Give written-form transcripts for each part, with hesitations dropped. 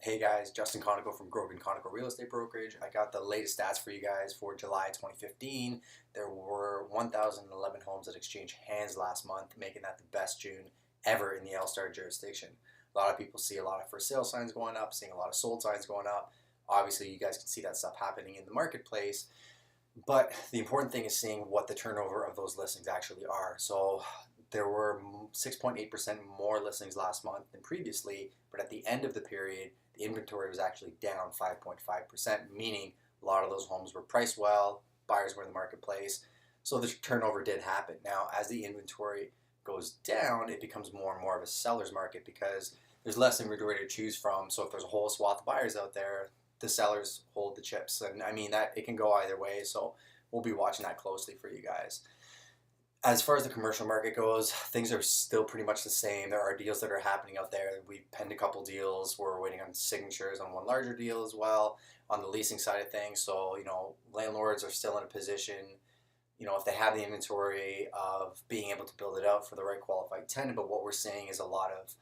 Hey guys, Justin Conoco from Grogan Conoco Real Estate Brokerage. I got the latest stats for you guys for July 2015. There were 1,011 homes that exchanged hands last month, making that the best June ever in the LSTAR jurisdiction. A lot of people see a lot of for sale signs going up, seeing a lot of sold signs going up. Obviously, you guys can see that stuff happening in the marketplace. But the important thing is seeing what the turnover of those listings actually are. So there were 6.8% more listings last month than previously, but at the end of the period, the inventory was actually down 5.5%, meaning a lot of those homes were priced well, buyers were in the marketplace, so the turnover did happen. Now, as the inventory goes down, it becomes more and more of a seller's market because there's less inventory to choose from. So if there's a whole swath of buyers out there, the sellers hold the chips. And I mean, that it can go either way, so we'll be watching that closely for you guys. As far as the commercial market goes, things are still pretty much the same. There are deals that are happening out there. We've penned a couple deals. We're waiting on signatures on one larger deal as well on the leasing side of things. So, landlords are still in a position, if they have the inventory of being able to build it out for the right qualified tenant. But what we're seeing is a lot of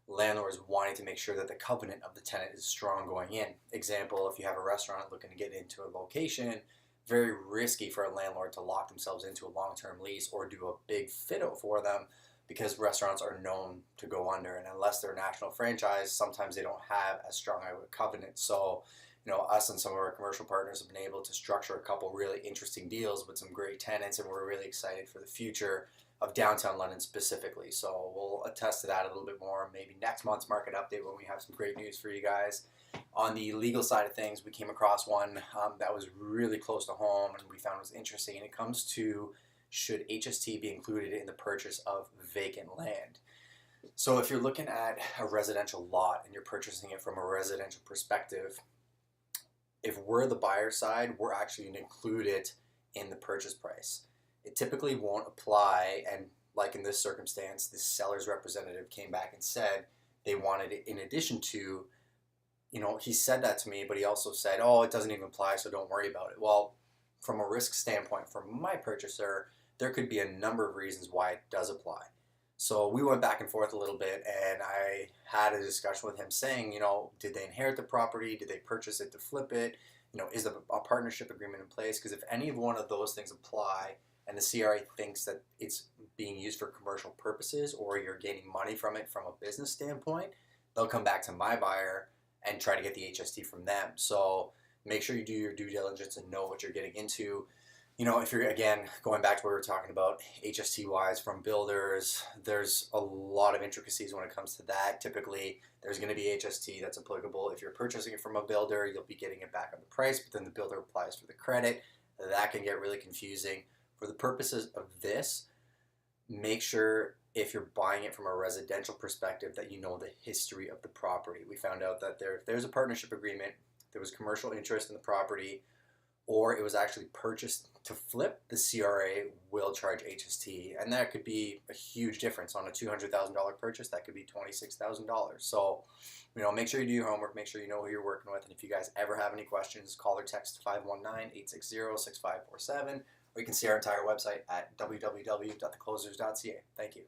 landlords wanting to make sure that the covenant of the tenant is strong going in. Example, if you have a restaurant looking to get into a location, very risky for a landlord to lock themselves into a long-term lease or do a big fit-out for them because restaurants are known to go under, and unless they're a national franchise, sometimes they don't have as strong a covenant. So, us and some of our commercial partners have been able to structure a couple really interesting deals with some great tenants, and we're really excited for the future of downtown London specifically. So we'll attest to that a little bit more, maybe next month's market update when we have some great news for you guys. On the legal side of things, we came across one that was really close to home and we found was interesting, and it comes to should HST be included in the purchase of vacant land. So if you're looking at a residential lot and you're purchasing it from a residential perspective, if we're the buyer side, we're actually going to include it in the purchase price. It typically won't apply, and like in this circumstance, the seller's representative came back and said they wanted it in addition to, he said that to me, but he also said, oh, it doesn't even apply, so don't worry about it. Well, from a risk standpoint, for my purchaser, there could be a number of reasons why it does apply. So we went back and forth a little bit, and I had a discussion with him saying, did they inherit the property? Did they purchase it to flip it? Is a partnership agreement in place? Because if any of one of those things apply and the CRA thinks that it's being used for commercial purposes or you're gaining money from it from a business standpoint, they'll come back to my buyer and try to get the HST from them. So make sure you do your due diligence and know what you're getting into. If you're, again, going back to what we were talking about, HST-wise from builders, there's a lot of intricacies when it comes to that. Typically, there's going to be HST that's applicable. If you're purchasing it from a builder, you'll be getting it back on the price, but then the builder applies for the credit. That can get really confusing. For the purposes of this, make sure if you're buying it from a residential perspective that you know the history of the property. We found out that if there's a partnership agreement, there was commercial interest in the property, or it was actually purchased to flip, the CRA will charge HST, and that could be a huge difference. On a $200,000 purchase, that could be $26,000. So, make sure you do your homework, make sure you know who you're working with, and if you guys ever have any questions, call or text 519-860-6547, or you can see our entire website at www.theclosers.ca. Thank you.